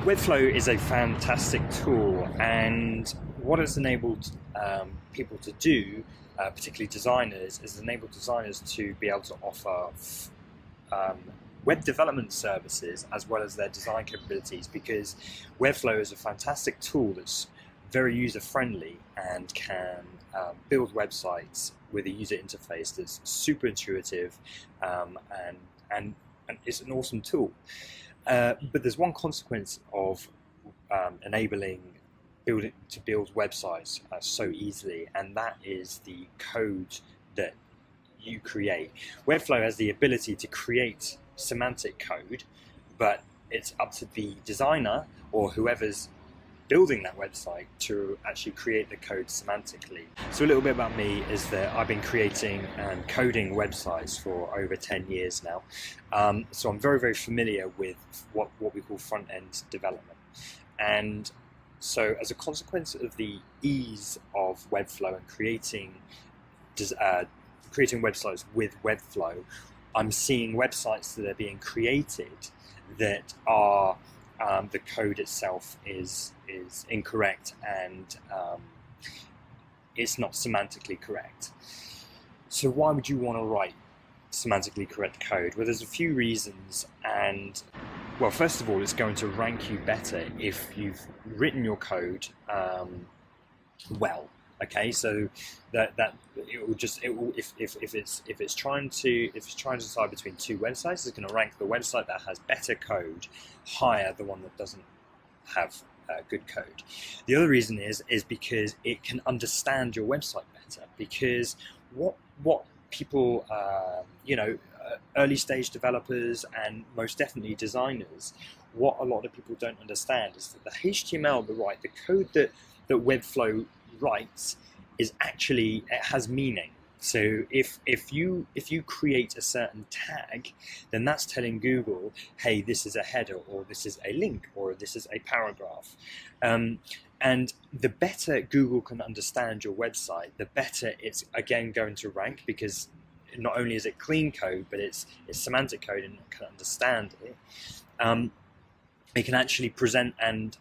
Webflow is a fantastic tool, and what it's enabled people to do, particularly designers, is enabled designers to be able to offer web development services as well as their design capabilities, because Webflow is a fantastic tool that's very user-friendly and can build websites with a user interface that's super intuitive, and it's an awesome tool. But there's one consequence of enabling to build websites so easily, and that is the code that you create. Webflow has the ability to create semantic code, but it's up to the designer or whoever's building that website to actually create the code semantically. So a little bit about me is that I've been creating and coding websites for over 10 years now. So I'm very, very familiar with what we call front-end development. And so as a consequence of the ease of Webflow and creating websites with Webflow, I'm seeing websites that are being created that are the code itself is incorrect, and it's not semantically correct. So why would you want to write semantically correct code? Well, there's a few reasons, and well, first of all, it's going to rank you better if you've written your code well. Okay, so that if it's trying to decide between two websites, it's going to rank the website that has better code higher the one that doesn't have good code. The other reason is because it can understand your website better, because what people early stage developers and most definitely designers, what a lot of people don't understand is that the HTML, the code that Webflow writes is actually, it has meaning. So if you create a certain tag, then that's telling Google, hey, this is a header, or this is a link, or this is a paragraph. And the better Google can understand your website, the better it's again going to rank, because not only is it clean code, but it's semantic code and it can understand it. It can actually present and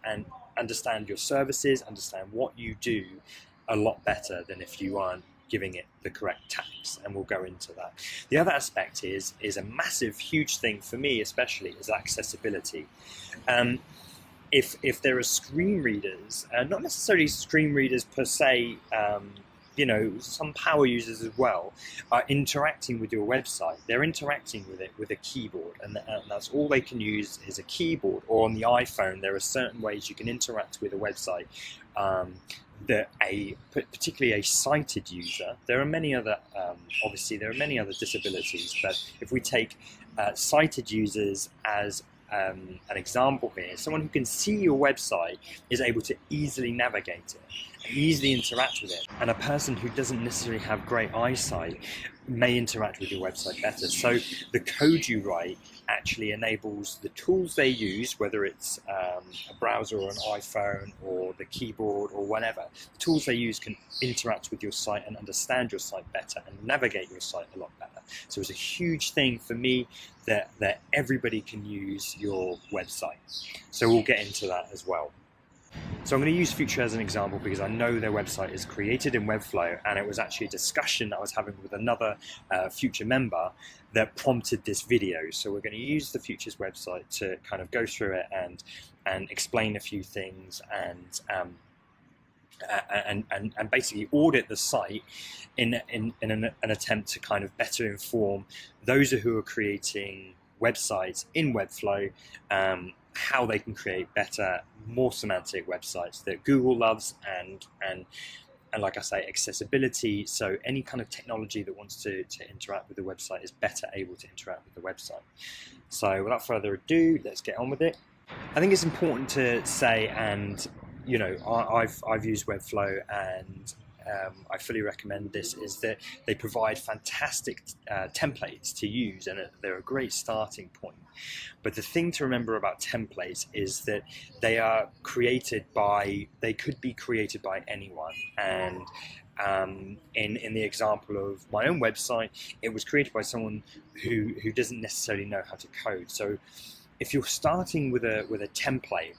understand your services, understand what you do a lot better than if you aren't giving it the correct tags, and we'll go into that. The other aspect is a massive, huge thing for me, especially, is accessibility. If there are screen readers, not necessarily screen readers per se, some power users as well are interacting with your website. They're interacting with it with a keyboard, and that's all they can use is a keyboard. Or on the iPhone, there are certain ways you can interact with a website that particularly a sighted user. There are many other, obviously there are many other disabilities, but if we take sighted users as an example here, someone who can see your website is able to easily navigate it, easily interact with it, and a person who doesn't necessarily have great eyesight may interact with your website better. So the code you write actually enables the tools they use, whether it's a browser or an iPhone or the keyboard or whatever, the tools they use can interact with your site and understand your site better and navigate your site a lot better. So it's a huge thing for me that everybody can use your website. So we'll get into that as well. So I'm going to use Future as an example because I know their website is created in Webflow, and it was actually a discussion that I was having with another Future member that prompted this video. So we're going to use the Future's website to kind of go through it and explain a few things and basically audit the site in an attempt to kind of better inform those who are creating websites in Webflow, how they can create better, more semantic websites that Google loves, and like I say, accessibility. So any kind of technology that wants to interact with the website is better able to interact with the website. So without further ado, let's get on with it. I think it's important to say, and I've used Webflow, and I fully recommend this, is that they provide fantastic templates to use, and they're a great starting point. But the thing to remember about templates is that they could be created by anyone. And in the example of my own website, it was created by someone who doesn't necessarily know how to code. So if you're starting with a template,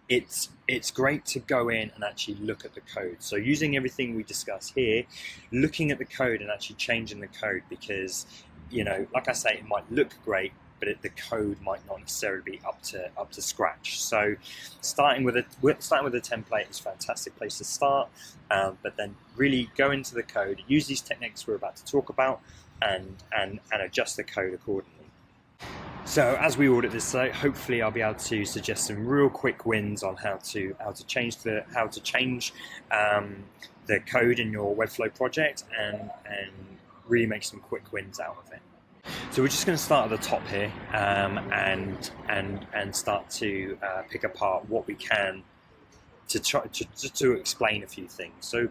it's great to go in and actually look at the code. So using everything we discuss here, looking at the code and actually changing the code, because, you know, like I say, it might look great, but the code might not necessarily be up to scratch. So starting with a template is a fantastic place to start, but then really go into the code, use these techniques we're about to talk about, and adjust the code accordingly. So as we audit this site, hopefully I'll be able to suggest some real quick wins on how to change the code in your Webflow project and really make some quick wins out of it. So we're just going to start at the top here and start to pick apart what we can to explain a few things. So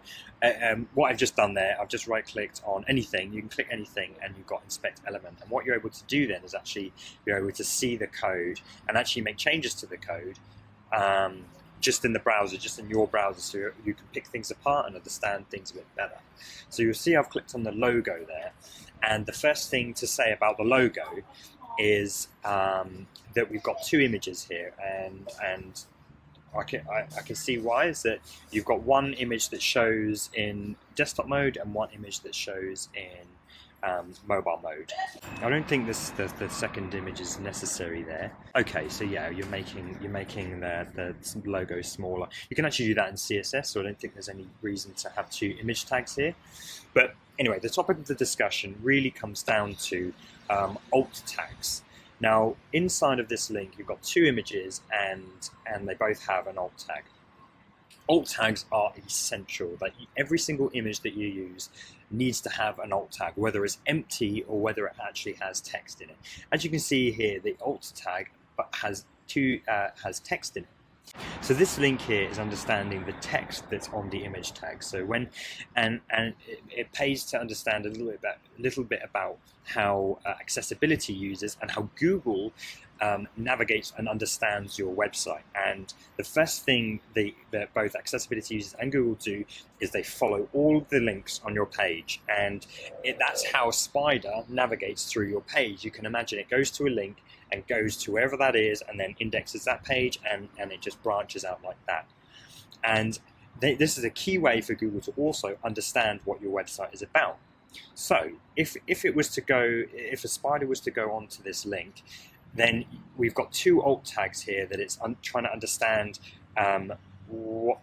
what I've just done there, I've just right-clicked on anything. You can click anything and you've got inspect element. And what you're able to do then is actually you're able to see the code and actually make changes to the code just in the browser, just in your browser, so you can pick things apart and understand things a bit better. So you'll see I've clicked on the logo there. And the first thing to say about the logo is that we've got two images here, and I can see why. Is that you've got one image that shows in desktop mode and one image that shows in mobile mode. I don't think the second image is necessary there. Okay, so yeah, you're making the logo smaller. You can actually do that in CSS, so I don't think there's any reason to have two image tags here. But anyway, the topic of the discussion really comes down to alt tags. Now, inside of this link, you've got two images, and they both have an alt tag. Alt tags are essential. That every single image that you use needs to have an alt tag, whether it's empty or whether it actually has text in it. As you can see here, the alt tag has text in it. So this link here is understanding the text that's on the image tag. So it pays to understand a little bit about how accessibility users and how Google navigates and understands your website. And the first thing that both accessibility users and Google do is they follow all the links on your page, and that's how Spider navigates through your page. You can imagine it goes to a link and goes to wherever that is and then indexes that page, and it just branches out like that. And this is a key way for Google to also understand what your website is about. So if a spider was to go onto this link, then we've got two alt tags here that it's trying to understand where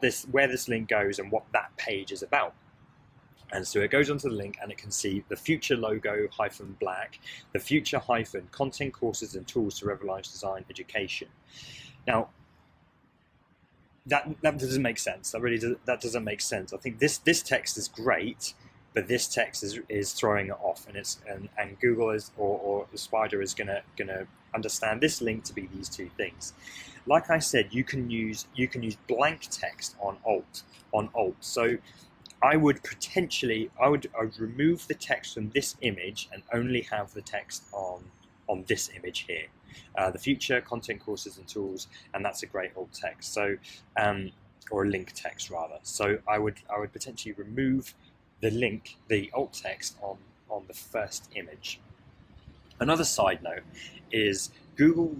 this link goes and what that page is about. And so it goes onto the link and it can see the future logo -black, the future - content, courses and tools to revolutionize design education. Now, that doesn't make sense. That doesn't make sense. I think this text is great, but this text is throwing it off, and Google or the Spider is gonna understand this link to be these two things. Like I said, you can use blank text on alt. So I would remove the text from this image and only have the text on this image here, the future, content, courses and tools, and that's a great alt text. So or a link text rather. So I would potentially remove the alt text on the first image. Another side note is Google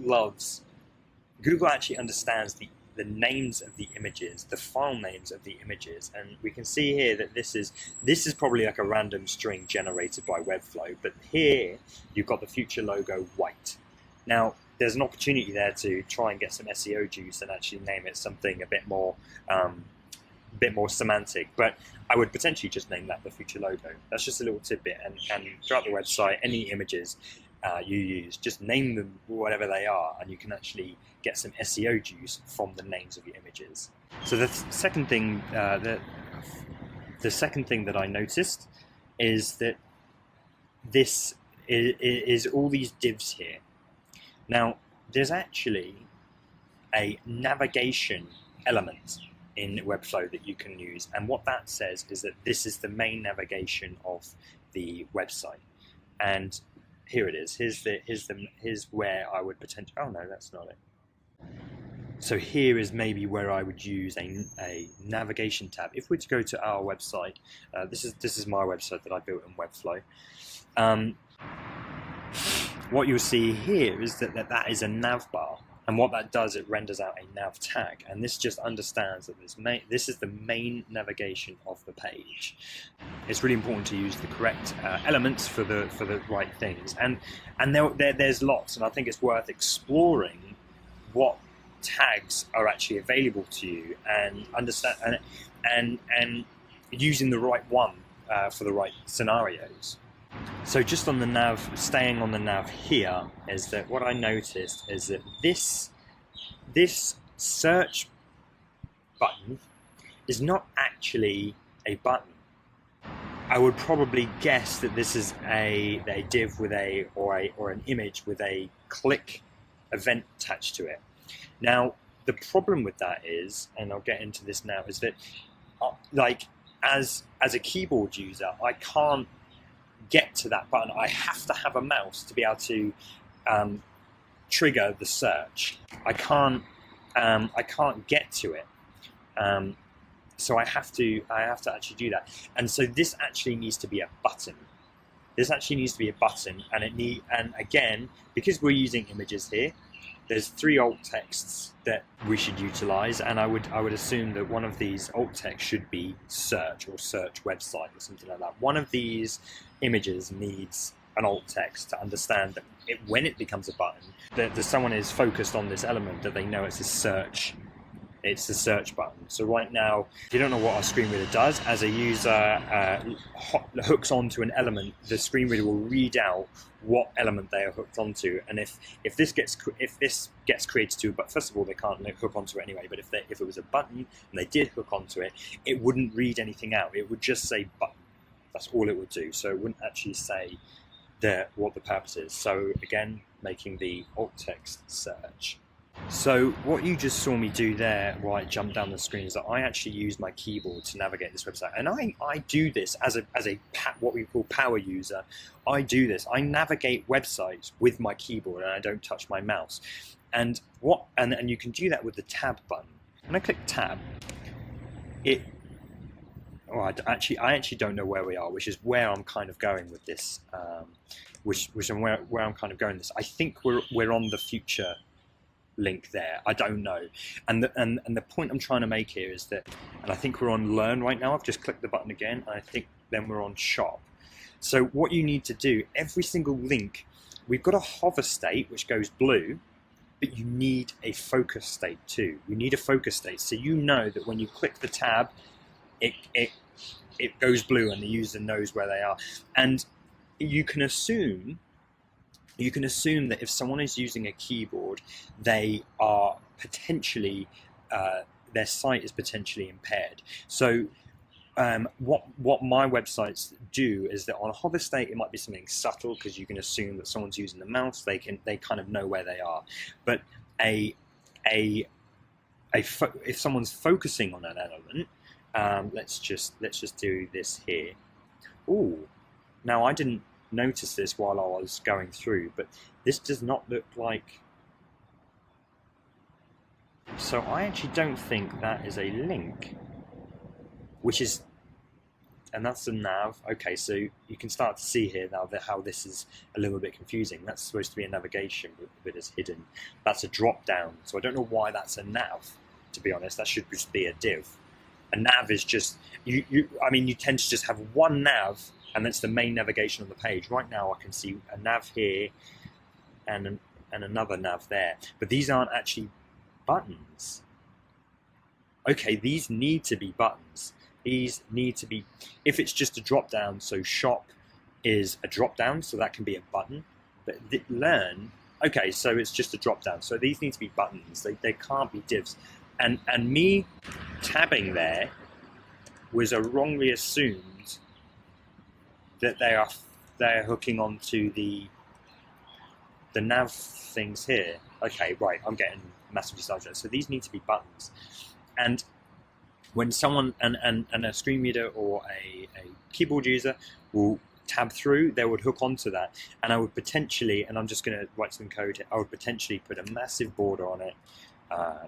actually understands the names of the images, the file names of the images, and we can see here that this is probably like a random string generated by Webflow, but here you've got the future logo white. Now there's an opportunity there to try and get some SEO juice and actually name it something a bit more semantic, but I would potentially just name that the future logo. That's just a little tidbit, and throughout the website, any images you use, just name them whatever they are, and you can actually get some SEO juice from the names of your images. So the second thing that I noticed is that this is all these divs here. Now, there's actually a navigation element in Webflow that you can use, and what that says is that this is the main navigation of the website. And here it is. Here's where I would potentially. Oh no, that's not it. So here is maybe where I would use a navigation tab. If we were to go to our website, this is my website that I built in Webflow. What you'll see here is that is a nav bar. And what that does, it renders out a nav tag, and this just understands that this is the main navigation of the page. It's really important to use the correct elements for the right things, and there's lots, and I think it's worth exploring what tags are actually available to you, and understand and using the right one for the right scenarios. So just on the nav, staying on the nav here, is that what I noticed is that this search button is not actually a button. I would probably guess that this is a div with or an image with a click event attached to it. Now the problem with that is, and I'll get into this now, is that like as a keyboard user, I can't get to that button. I have to have a mouse to be able to trigger the search. I can't get to it, so I have to actually do that. And so this actually needs to be a button. This actually needs to be a button, and again, because we're using images here, there's 3 alt texts that we should utilize, and I would assume that one of these alt texts should be search or search website or something like that. One of these images needs an alt text to understand that when it becomes a button, that someone is focused on this element, that they know it's a search button. So right now, if you don't know what our screen reader does, as a user hooks onto an element, the screen reader will read out what element they are hooked onto, and if this gets created to, but first of all they can't hook onto it anyway. But if it was a button and they did hook onto it, it wouldn't read anything out. It would just say button. That's all it would do. So it wouldn't actually say what the purpose is. So again, making the alt text search. So what you just saw me do there while I jumped down the screen is that I actually use my keyboard to navigate this website, and I do this as a what we call power user. I do this. I navigate websites with my keyboard, and I don't touch my mouse. And you can do that with the tab button. When I click tab, I actually don't know where we are, which is where I'm kind of going with this. Which is where I'm kind of going with this. I think we're on the future link there. I don't know, and the point I'm trying to make here is that, and I think we're on learn right now. I've just clicked the button again, and I think then we're on shop. So what you need to do, every single link, we've got a hover state which goes blue, but you need a focus state too. You need a focus state, so you know that when you click the tab, it goes blue and the user knows where they are. And you can assume that if someone is using a keyboard, they are potentially, their sight is potentially impaired. So what my websites do is that on a hover state, it might be something subtle because you can assume that someone's using the mouse. They kind of know where they are. But if someone's focusing on an element, let's just do this here. Ooh, now I didn't notice this while I was going through, but this does not look like, so I actually don't think that is a link, which is, and that's the nav. Okay, so you can start to see here now that how this is a little bit confusing. That's supposed to be a navigation, but it's hidden. That's a drop down, so I don't know why that's a nav, to be honest. That should just be a div. A nav is just, you tend to just have one nav, and that's the main navigation on the page. Right now I can see a nav here and another nav there, but these aren't actually buttons. Okay, these need to be buttons. These need to be, if it's just a drop down, so shop is a drop down, so that can be a button, but learn, okay, so it's just a drop down, so these need to be buttons. They can't be divs. And me tabbing there was a wrongly assumed that they're hooking onto the nav things here. Okay, right, I'm getting massively sidetracked. So these need to be buttons. And when someone, and a screen reader or a keyboard user will tab through, they would hook onto that. And I would potentially, and I'm just going to write some code here, I would potentially put a massive border on it,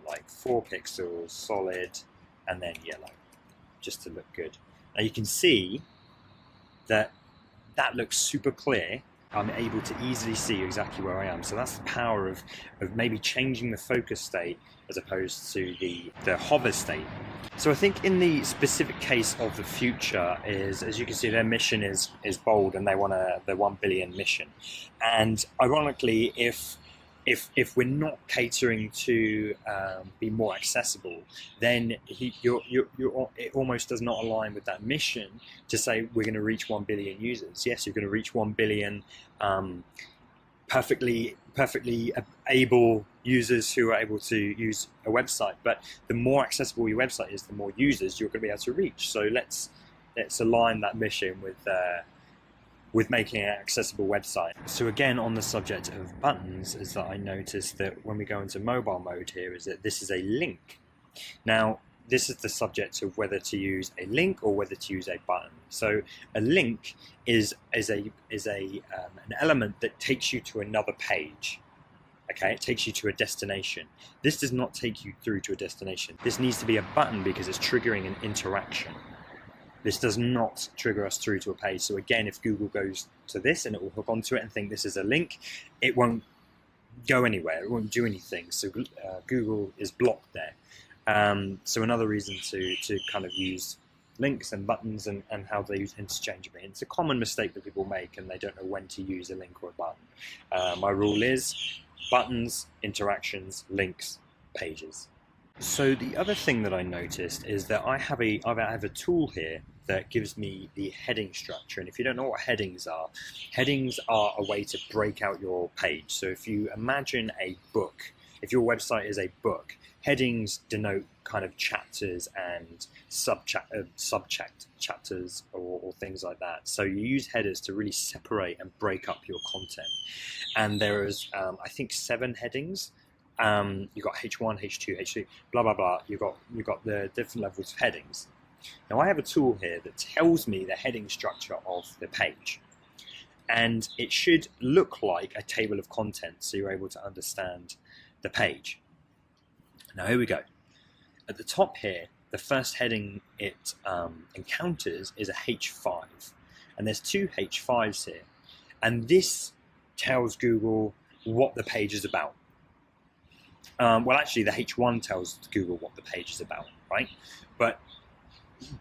like 4 pixels, solid, and then yellow, just to look good. Now you can see that looks super clear, I'm able to easily see exactly where I am. So that's the power of maybe changing the focus state as opposed to the hover state. So I think in the specific case of theFutur is, as you can see, their mission is bold, and they want the 1 billion mission. And ironically, if we're not catering to be more accessible, then it almost does not align with that mission to say we're going to reach 1 billion users. Yes, you're going to reach 1 billion perfectly able users who are able to use a website. But the more accessible your website is, the more users you're going to be able to reach. So let's align that mission with making an accessible website. So again, on the subject of buttons, is that I noticed that when we go into mobile mode here, is that this is a link. Now, this is the subject of whether to use a link or whether to use a button. So a link is an element that takes you to another page. Okay, it takes you to a destination. This does not take you through to a destination. This needs to be a button because it's triggering an interaction. This does not trigger us through to a page. So again, if Google goes to this and it will hook onto it and think this is a link, it won't go anywhere. It won't do anything. So Google is blocked there. So another reason to kind of use links and buttons and how they use interchangeably. It's a common mistake that people make, and they don't know when to use a link or a button. My rule is buttons, interactions, links, pages. So the other thing that I noticed is that I have a tool here that gives me the heading structure. And if you don't know what headings are a way to break out your page. So if you imagine a book, if your website is a book, headings denote kind of chapters and sub-chapters or things like that. So you use headers to really separate and break up your content. And there is, I think, 7 headings. You've got H1, H2, H3, blah, blah, blah. You've got the different levels of headings. Now I have a tool here that tells me the heading structure of the page. And it should look like a table of contents, so you're able to understand the page. Now here we go. At the top here, the first heading it encounters is a H5. And there's 2 H5s here. And this tells Google what the page is about. Well, actually, the H1 tells Google what the page is about, right? But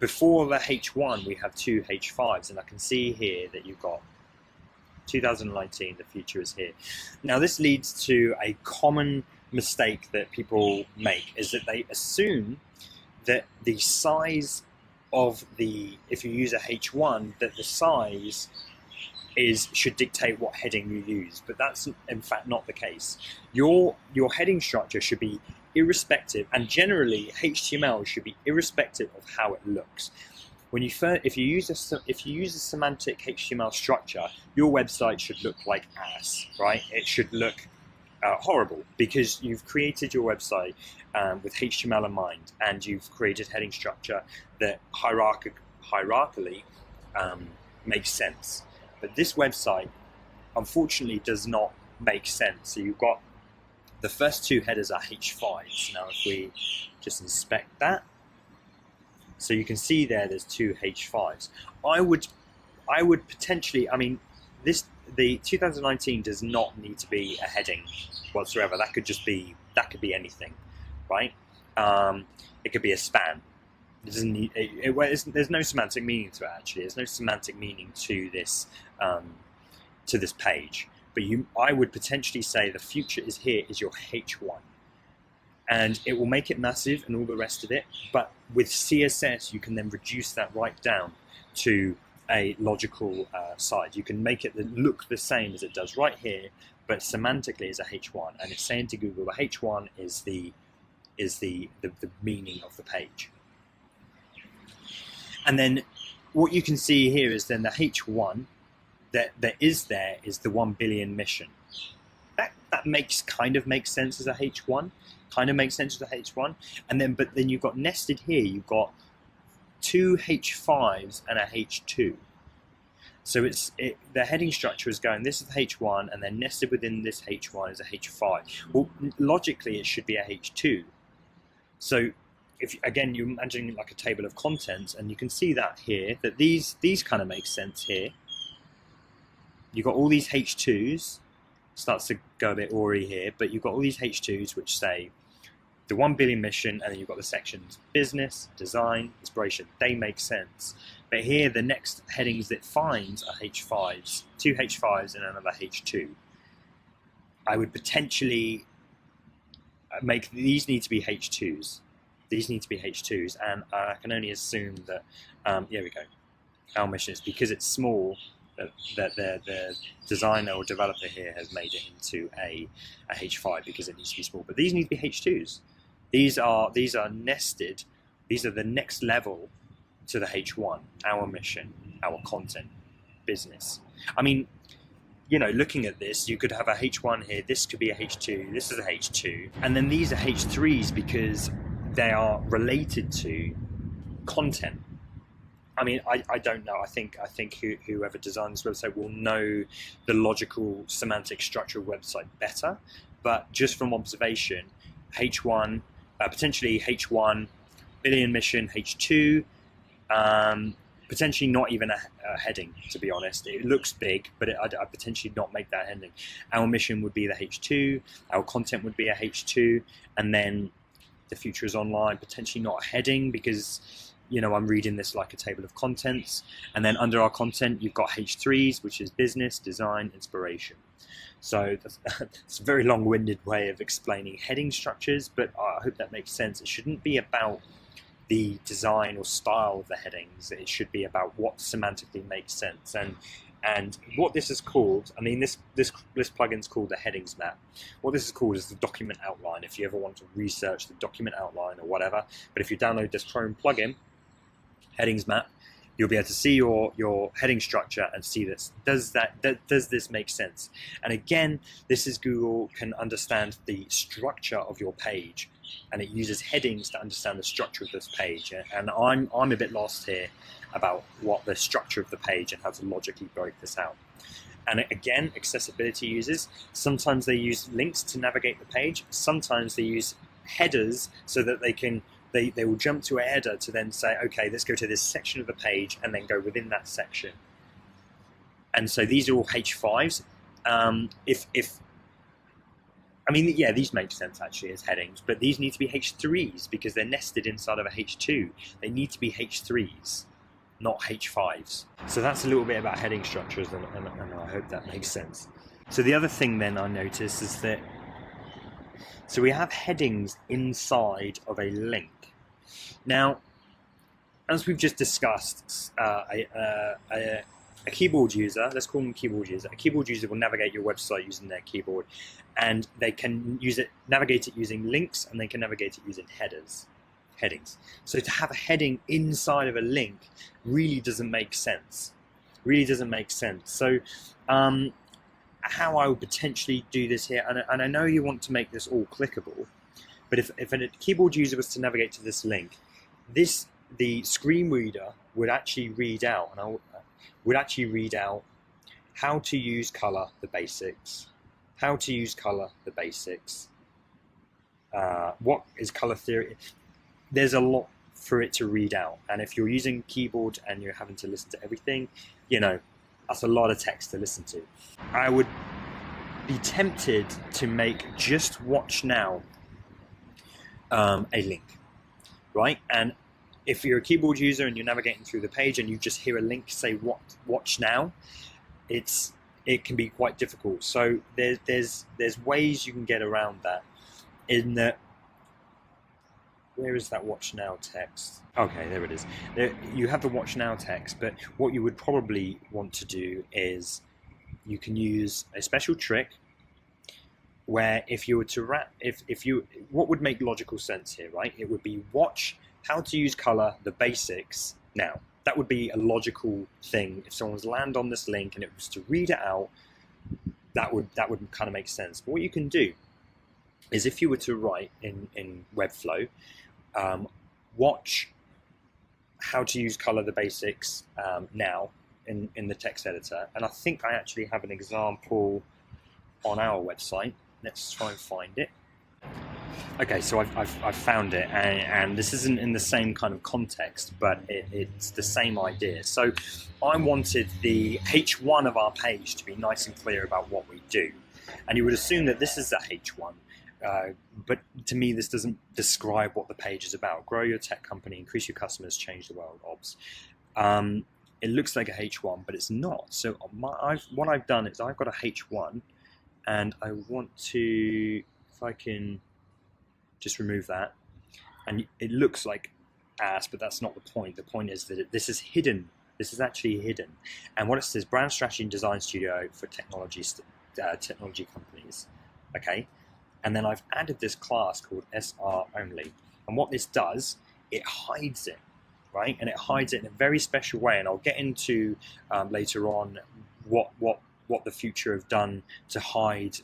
before the H1, we have 2 H5s, and I can see here that you've got 2019, theFutur is here. Now, this leads to a common mistake that people make, is that they assume that the size of if you use a H1, that the size should dictate what heading you use, but that's in fact not the case. Your heading structure should be irrespective, and generally HTML should be irrespective of how it looks. If you use a semantic HTML structure, your website should look like ass, right? It should look horrible, because you've created your website with HTML in mind, and you've created heading structure that hierarchically makes sense. But this website, unfortunately, does not make sense. So you've got the first 2 headers are H5s. Now, if we just inspect that, so you can see there's 2 H5s. I would potentially, I mean, the 2019 does not need to be a heading whatsoever. That could be anything, right? It could be a span. It doesn't need. There's no semantic meaning to it. Actually, there's no semantic meaning to this page. But I would potentially say theFutur is here is your H1, and it will make it massive and all the rest of it. But with CSS, you can then reduce that right down to a logical size. You can make it look the same as it does right here, but semantically is a H1, and it's saying to Google the H1 is the meaning of the page. And then what you can see here is then the H1 that is the 1 billion mission. That kind of makes sense as a H1, and then but then you've got nested here. You've got 2 H5s and a H2. So the heading structure is going, this is the H1, and then nested within this H1 is a H5. Well, logically, it should be a H2. So again, you're imagining like a table of contents, and you can see that here, that these kind of make sense here. you've got all these H2s, starts to go a bit awry here, but you've got all these H2s which say the 1 billion mission, and then you've got the sections business, design, inspiration. They make sense. But here the next headings that finds are H5s, 2 H5s and another H2. I would potentially make these need to be H2s. These need to be H2s, and I can only assume that, here we go. Our mission is because it's small, that the designer or developer here has made it into a H5 because it needs to be small. But these need to be H2s. These are nested. These are the next level to the H1, our mission, our content, business. I mean, you know, looking at this, you could have a H1 here, this could be a H2, this is a H2, and then these are H3s because they are related to content. I mean, I don't know. I think whoever designed this website will know the logical semantic structure of website better, but just from observation, H1, potentially H1, billion mission, H2, potentially not even a heading, to be honest. It looks big, but I'd potentially not make that heading. Our mission would be the H2, our content would be a H2, and then the future is online, potentially not a heading because, you know, I'm reading this like a table of contents. And then under our content, you've got H3s, which is business, design, inspiration. So it's a very long-winded way of explaining heading structures, but I hope that makes sense. It shouldn't be about the design or style of the headings. It should be about what semantically makes sense. And what this is called, I mean, this plugin's called the headings map. What this is called is the document outline, if you ever want to research the document outline or whatever. But if you download this Chrome plugin, headings map, you'll be able to see your heading structure and see this. Does this make sense? And again, this is Google can understand the structure of your page, and it uses headings to understand the structure of this page. And I'm a bit lost here about what the structure of the page and how to logically break this out. And again, accessibility users, sometimes they use links to navigate the page. Sometimes they use headers so that they will jump to a header to then say, okay, let's go to this section of the page and then go within that section. And so these are all H5s. I mean, yeah, these make sense actually as headings, but these need to be H3s because they're nested inside of a H2. They need to be H3s, not H5s. So that's a little bit about heading structures, and I hope that makes sense. So the other thing then I noticed is that, so we have headings inside of a link. Now, as we've just discussed, a keyboard user, let's call them keyboard user, a keyboard user will navigate your website using their keyboard, and they can navigate it using links, and they can navigate it using headings. So to have a heading inside of a link really doesn't make sense. So how I would potentially do this here, and I know you want to make this all clickable, but if a keyboard user was to navigate to this link, the screen reader would actually read out, how to use color, the basics, what is color theory. There's a lot for it to read out, and if you're using keyboard and you're having to listen to everything, you know, that's a lot of text to listen to. I would be tempted to make just watch now a link, right? And if you're a keyboard user and you're navigating through the page and you just hear a link say watch now, it can be quite difficult. So there's ways you can get around that. In that, where is that watch now text? Okay, there it is. You have the watch now text, but what you would probably want to do is you can use a special trick where if you were to what would make logical sense here, right? It would be watch how to use color, the basics now. That would be a logical thing. If someone's land on this link and it was to read it out, that would kind of make sense. But what you can do is if you were to write in Webflow, watch how to use color, the basics now in the text editor. And I think I actually have an example on our website. Let's try and find it. Okay, so I've found it, and this isn't in the same kind of context, but it's the same idea. So I wanted the H1 of our page to be nice and clear about what we do. And you would assume that this is the H1, but to me this doesn't describe what the page is about. Grow your tech company, increase your customers, change the world, obs. It looks like a H1, but it's not. So what I've done is I've got a H1, and I want to, if I can just remove that, and it looks like ass, but that's not the point. The point is that this is hidden. This is actually hidden. And what it says, brand strategy and design studio for technology companies. Okay, and then I've added this class called SR only. And what this does, it hides it, right? And it hides it in a very special way. And I'll get into later on what theFutur have done to hide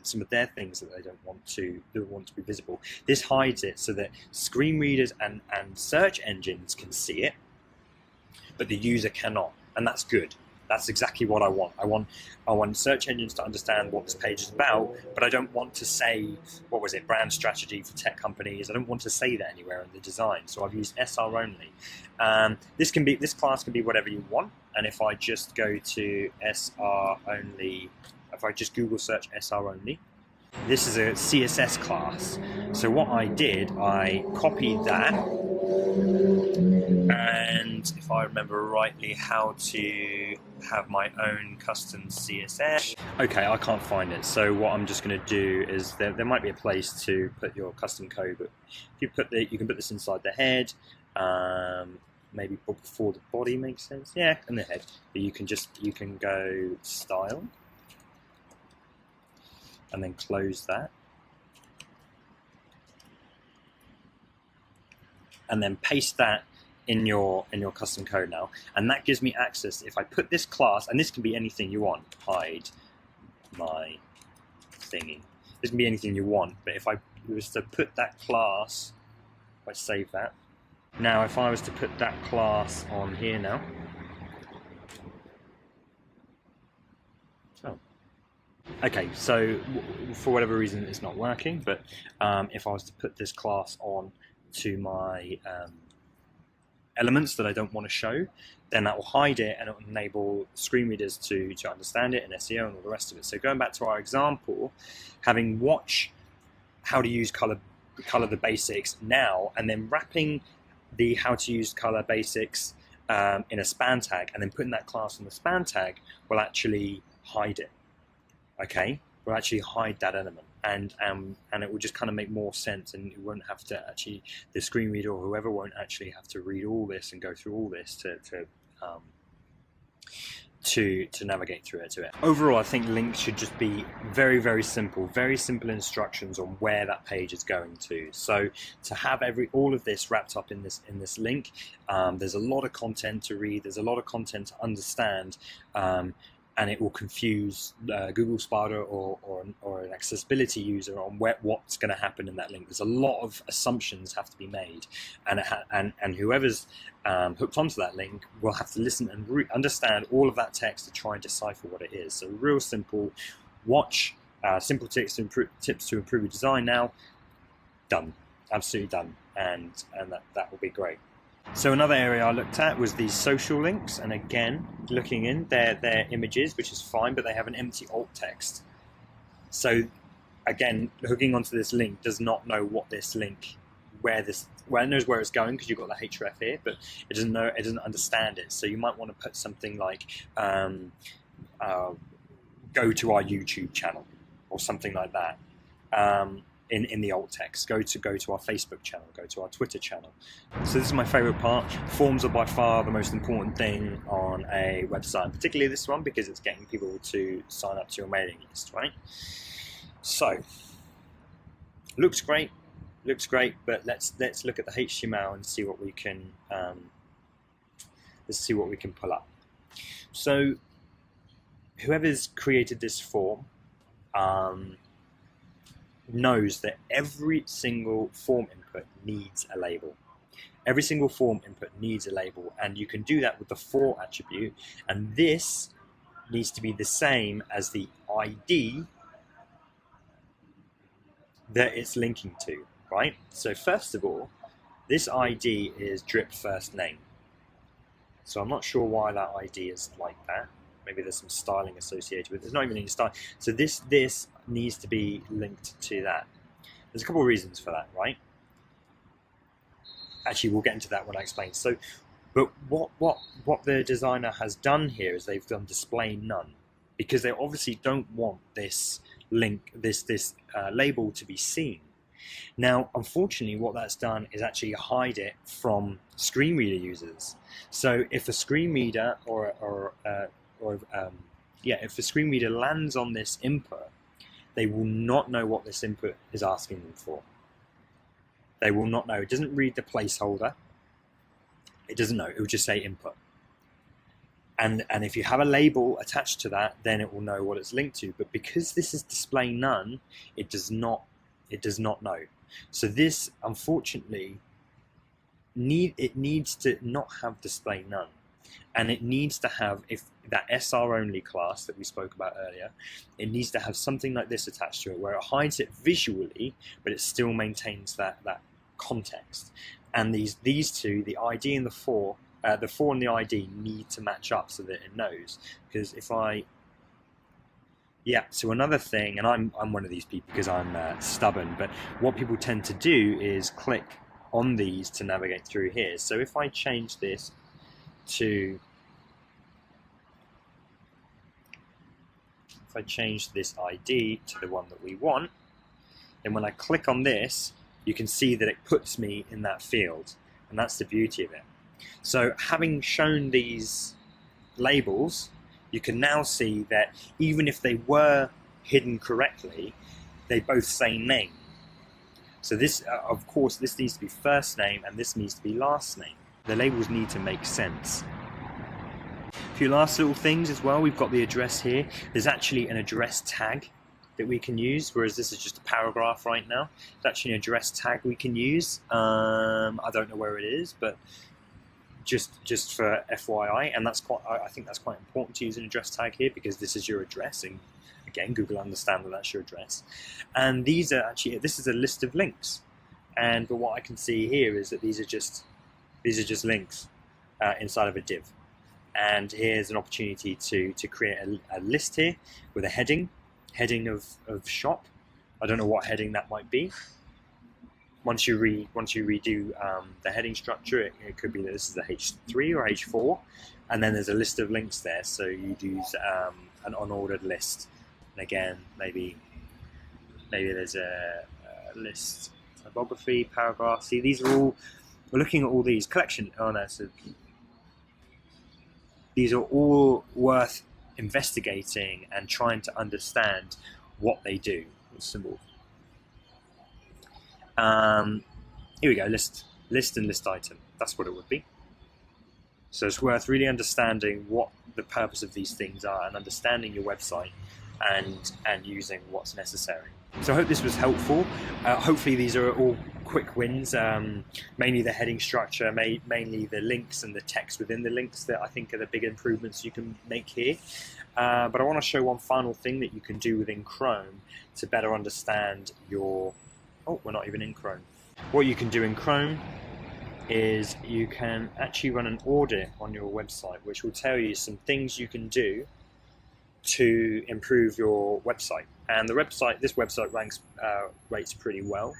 some of their things that they don't want to be visible. This hides it so that screen readers and search engines can see it, but the user cannot, and that's good. That's exactly what I want. I want search engines to understand what this page is about, but I don't want to say, what was it, brand strategy for tech companies. I don't want to say that anywhere in the design, so I've used SR only. This class can be whatever you want, and if I just go to SR only, if I just Google search SR only, this is a CSS class. So what I did, I copied that, and if I remember rightly, how to have my own custom CSS. Okay, I can't find it, so what I'm just going to do is there might be a place to put your custom code, but if you can put this inside the head, maybe before the body makes sense. Yeah, in the head. But you can go style, and then close that, and then paste that in your custom code now, and that gives me access. If I put this class, and this can be anything you want, hide my thingy. This can be anything you want, but if I was to put that class, if I save that, now if I was to put that class on here now, oh. Okay, so for whatever reason it's not working, but if I was to put this class on to my elements that I don't want to show, then that will hide it, and it will enable screen readers to understand it, and SEO and all the rest of it. So going back to our example, having watch how to use color the basics now, and then wrapping the how to use color basics in a span tag, and then putting that class in the span tag will actually hide it. Okay, will actually hide that element, and it will just kind of make more sense, and you won't have to actually, the screen reader or whoever won't actually have to read all this and go through all this to navigate through it. Overall, I think links should just be very, very simple instructions on where that page is going to. So to have all of this wrapped up in this link, there's a lot of content to read, there's a lot of content to understand, and it will confuse Google Spider or an accessibility user on what's going to happen in that link. There's a lot of assumptions have to be made, and whoever's hooked onto that link will have to listen and understand all of that text to try and decipher what it is. So real simple. Watch simple tips to improve your design now. Done, absolutely done, and that will be great. So another area I looked at was these social links, and again, looking in, they're images, which is fine, but they have an empty alt text. So again, hooking onto this link does not know what this link, it knows where it's going because you've got the href here, but it doesn't understand it. So you might want to put something like go to our YouTube channel or something like that. In the alt text, go to our Facebook channel, go to our Twitter channel. So this is my favorite part. Forms are by far the most important thing on a website, particularly this one, because it's getting people to sign up to your mailing list, right? So looks great, but let's look at the HTML and see what we can pull up. So whoever's created this form knows that every single form input needs a label. Every single form input needs a label, and you can do that with the for attribute, and this needs to be the same as the ID that it's linking to, right? So first of all, this ID is drip first name. So I'm not sure why that ID is like that. Maybe there's some styling associated with it. There's not even any style. So this needs to be linked to that. There's a couple of reasons for that, right? Actually, we'll get into that when I explain. So, but what the designer has done here is they've done display none, because they obviously don't want this link, this label to be seen. Now, unfortunately, what that's done is actually hide it from screen reader users. So if a screen reader if a screen reader lands on this input, they will not know what this input is asking them for. They will not know. It doesn't read the placeholder. It doesn't know. It will just say input. And if you have a label attached to that, then it will know what it's linked to. But because this is display none, it does not know. So this, unfortunately, needs to not have display none, and it needs to have, if that SR only class that we spoke about earlier, it needs to have something like this attached to it, where it hides it visually, but it still maintains that context. And these two, the ID and the 4 and the ID, need to match up so that it knows. Because if so another thing, and I'm one of these people because I'm stubborn, but what people tend to do is click on these to navigate through here. So if I change this to, if I change this ID to the one that we want, then when I click on this, you can see that it puts me in that field, and that's the beauty of it. So having shown these labels, you can now see that even if they were hidden correctly, they both say name. So this, of course, this needs to be first name and this needs to be last name. The labels need to make sense. A few last little things as well. We've got the address here. There's actually an address tag that we can use, whereas this is just a paragraph right now. It's actually an address tag we can use. I don't know where it is, but just for FYI, and I think that's quite important to use an address tag here, because this is your address, and again, Google understand that that's your address. And these are actually, this is a list of links, but what I can see here is that these are just links inside of a div. And here's an opportunity to create a list here with a heading of shop. I don't know what heading that might be. Once you redo the heading structure, it could be that this is a H3 or H4, and then there's a list of links there. So you'd use an unordered list, and again, maybe there's a list, typography, paragraph. See, these are all, we're looking at all these collection. Oh no, so these are all worth investigating and trying to understand what they do. Symbol. Here we go, list and list item. That's what it would be. So it's worth really understanding what the purpose of these things are, and understanding your website and using what's necessary. So I hope this was helpful. Hopefully these are all quick wins, mainly the heading structure, mainly the links and the text within the links that I think are the big improvements you can make here. But I want to show one final thing that you can do within Chrome to better understand your... Oh, we're not even in Chrome. What you can do in Chrome is you can actually run an audit on your website, which will tell you some things you can do to improve your website. And this website rates pretty well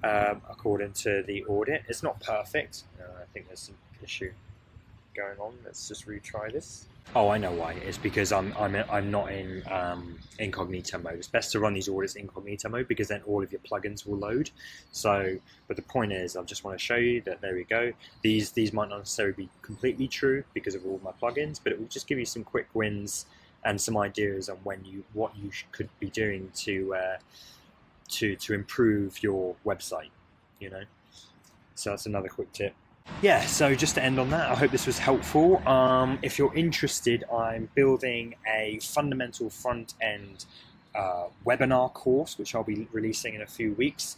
according to the audit. It's not perfect. I think there's some issue going on. Let's just retry this. Oh, I know why. It's because I'm not in incognito mode. It's best to run these audits incognito mode, because then all of your plugins will load. So, but the point is, I just want to show you that there we go. These might not necessarily be completely true because of all my plugins, but it will just give you some quick wins and some ideas on what you could be doing to improve your website. You know, so that's another quick tip. Yeah, so just to end on that, I hope this was helpful. If you're interested, I'm building a fundamental front-end webinar course, which I'll be releasing in a few weeks.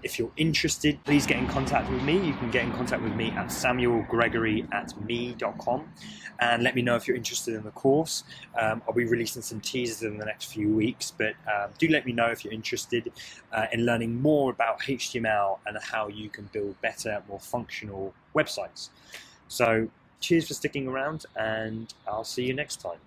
If you're interested, please get in contact with me. You can get in contact with me at samuelgregory@me.com and let me know if you're interested in the course. I'll be releasing some teasers in the next few weeks, but do let me know if you're interested in learning more about HTML and how you can build better, more functional websites. So cheers for sticking around, and I'll see you next time.